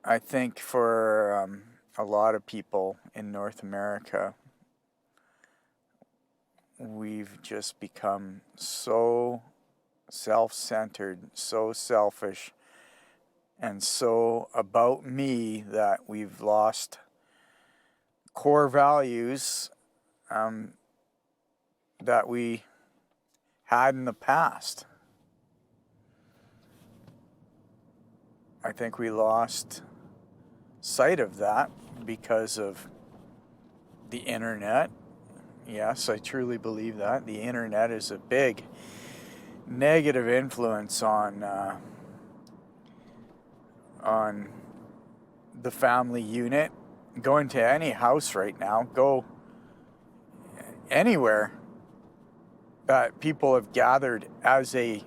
I think for a lot of people in North America, we've just become so self-centered, so selfish, and so about me that we've lost core values that we had in the past. I think we lost sight of that because of the internet. Yes, I truly believe that. The internet is a big negative influence on the family unit. Go into any house right now, go anywhere that people have gathered as a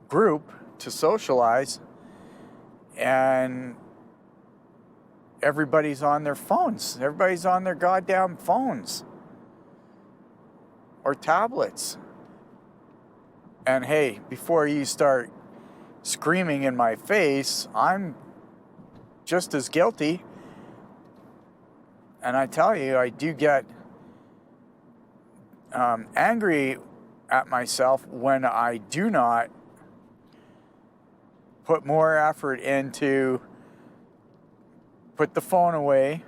group to socialize, and everybody's on their phones. Everybody's on their goddamn phones or tablets. And hey, before you start screaming in my face, I'm just as guilty. And I tell you, I do get angry at myself when I do not put more effort into put the phone away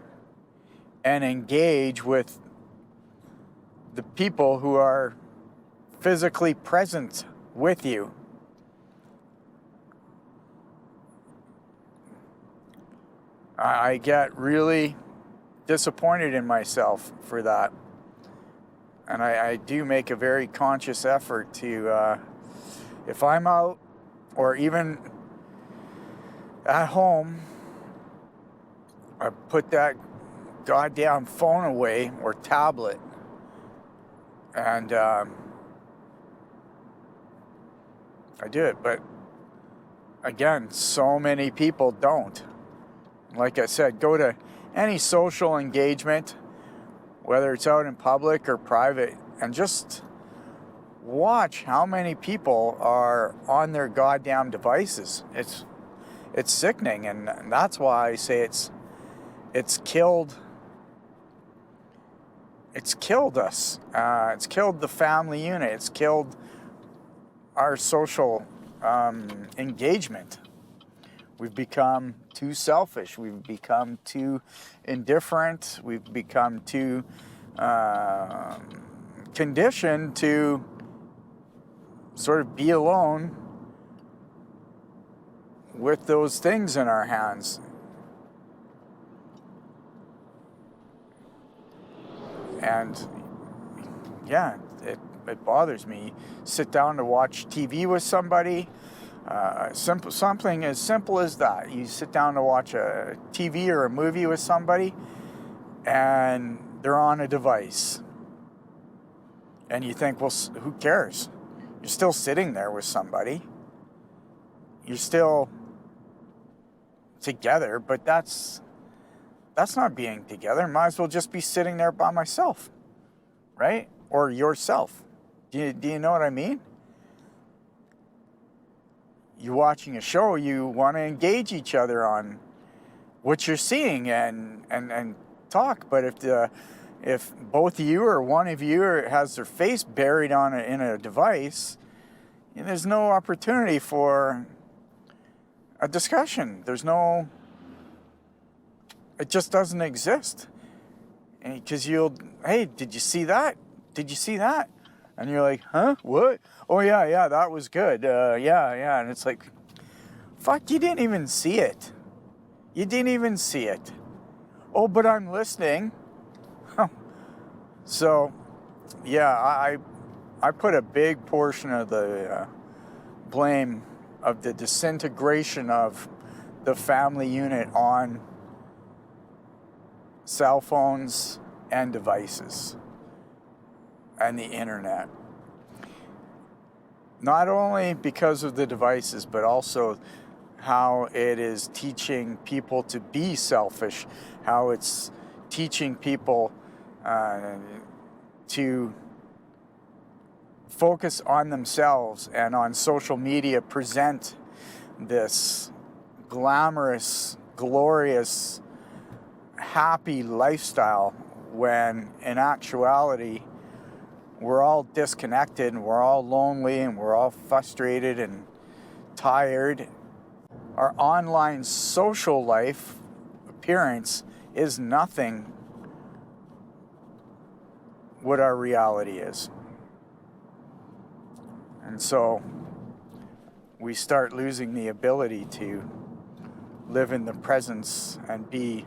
and engage with the people who are physically present with you. I get really disappointed in myself for that. And I do make a very conscious effort to, if I'm out or even at home, I put that goddamn phone away or tablet. And I do it. But again, so many people don't. Like I said, go to any social engagement, whether it's out in public or private, and just watch how many people are on their goddamn devices. It's sickening, and that's why I say it's killed us. It's killed the family unit. It's killed our social engagement. We've become too selfish. We've become too indifferent. We've become too conditioned to sort of be alone with those things in our hands. And yeah, it bothers me. Sit down to watch TV with somebody. Something as simple as that. You sit down to watch a TV or a movie with somebody, and they're on a device. And you think, well, who cares? You're still sitting there with somebody. You're still together, but that's not being together. Might as well just be sitting there by myself, right? Or yourself. Do you know what I mean? You're watching a show, you want to engage each other on what you're seeing and talk. But if both of you or one of you has their face buried in a device, there's no opportunity for a discussion. It just doesn't exist. Because hey, did you see that? Did you see that? And you're like, huh? What? Oh, yeah, that was good. Yeah. And it's like, fuck, you didn't even see it. You didn't even see it. Oh, but I'm listening. So, yeah, I put a big portion of the blame of the disintegration of the family unit on cell phones and devices and the internet. Not only because of the devices, but also how it is teaching people to be selfish, how it's teaching people to focus on themselves, and on social media present this glamorous, glorious, happy lifestyle, when in actuality we're all disconnected and we're all lonely and we're all frustrated and tired. Our online social life appearance is nothing what our reality is. And so we start losing the ability to live in the presence and be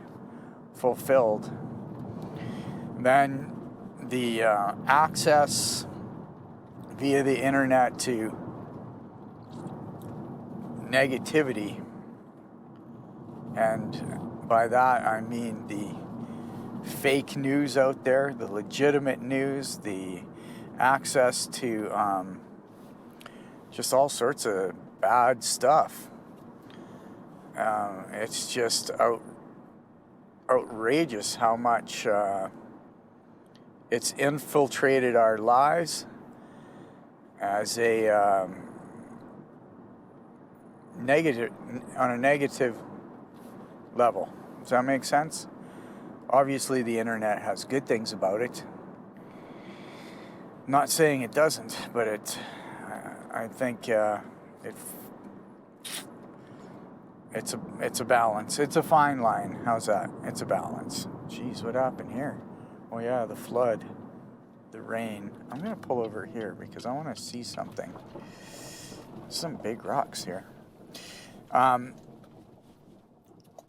fulfilled. Then the access via the internet to negativity, and by that I mean the fake news out there, the legitimate news, the access to just all sorts of bad stuff. It's just outrageous how much it's infiltrated our lives as a negative, on a negative level. Does that make sense? Obviously, the internet has good things about it. I'm not saying it doesn't, but I think it's a balance. It's a fine line. How's that? It's a balance. Jeez, what happened here? Oh yeah, the flood, the rain. I'm gonna pull over here because I want to see something. Some big rocks here.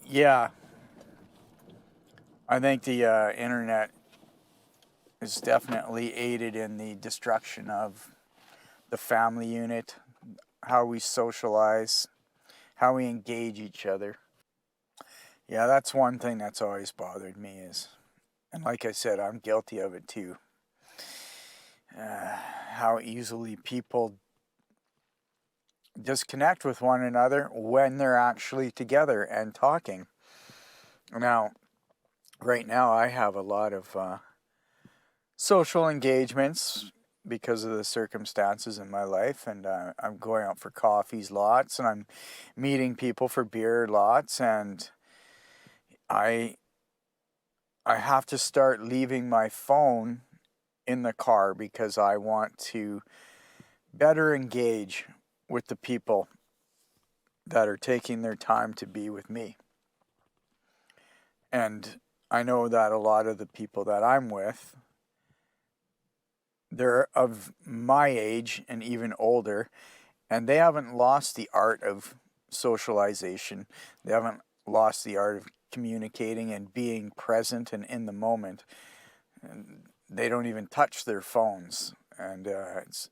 Yeah, I think the internet is definitely aided in the destruction of the family unit, how we socialize, how we engage each other. Yeah, that's one thing that's always bothered me is, and like I said, I'm guilty of it too, how easily people disconnect with one another when they're actually together and talking. Now, right now I have a lot of social engagements because of the circumstances in my life, and I'm going out for coffees lots, and I'm meeting people for beer lots, and I have to start leaving my phone in the car because I want to better engage with the people that are taking their time to be with me. And I know that a lot of the people that I'm with, they're of my age and even older, and they haven't lost the art of socialization. They haven't lost the art of communicating and being present and in the moment. And they don't even touch their phones, and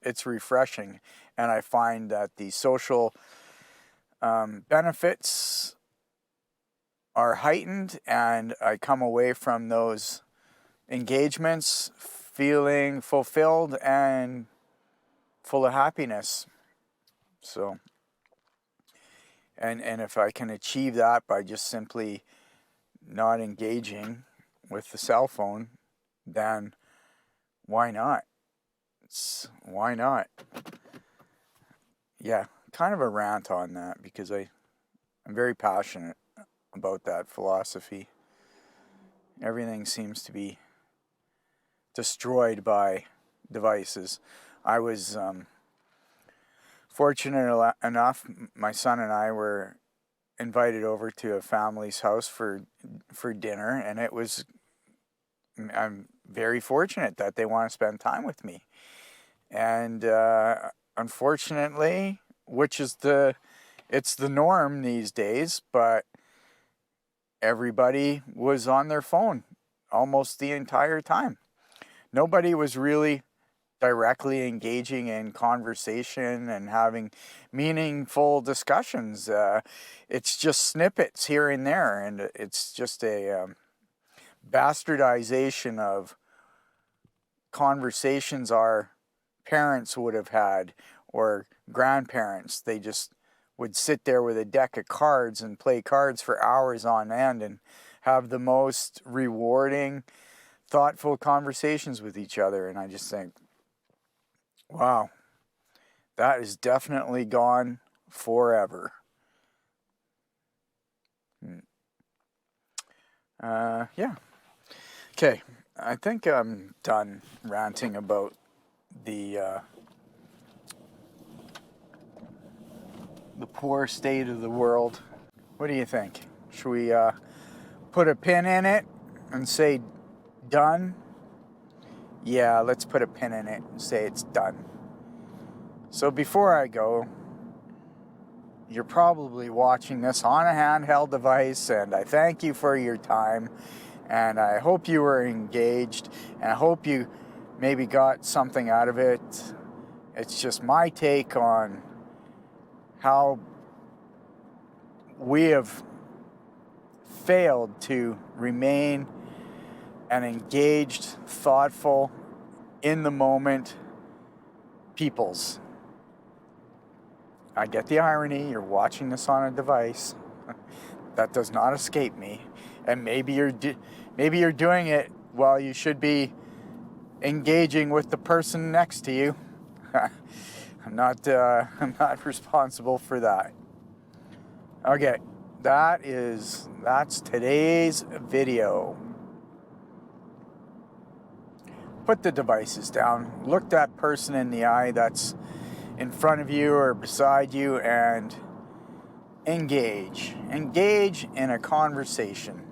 it's refreshing. And I find that the social benefits are heightened, and I come away from those engagements feeling fulfilled and full of happiness. So, and if I can achieve that by just simply not engaging with the cell phone, then why not? Why not? Yeah, kind of a rant on that because I'm very passionate about that philosophy. Everything seems to be destroyed by devices. I was fortunate enough, my son and I were invited over to a family's house for dinner, and I'm very fortunate that they want to spend time with me. And unfortunately, it's the norm these days, but everybody was on their phone almost the entire time. Nobody was really directly engaging in conversation and having meaningful discussions. It's just snippets here and there, and it's just a bastardization of conversations our parents would have had or grandparents. They just would sit there with a deck of cards and play cards for hours on end and have the most rewarding, thoughtful conversations with each other. And I just think, wow, that is definitely gone forever. Yeah. Okay, I think I'm done ranting about the poor state of the world. What do you think? Should we put a pin in it and say done? Yeah, let's put a pin in it and say it's done. So before I go, you're probably watching this on a handheld device, and I thank you for your time, and I hope you were engaged, and I hope you maybe got something out of it. It's just my take on how we have failed to remain an engaged, thoughtful, in the moment peoples. I get the irony. You're watching this on a device. That does not escape me. And maybe you're doing it while you should be engaging with the person next to you. I'm not responsible for that. Okay, that's today's video. Put the devices down. Look that person in the eye that's in front of you or beside you and engage. Engage in a conversation.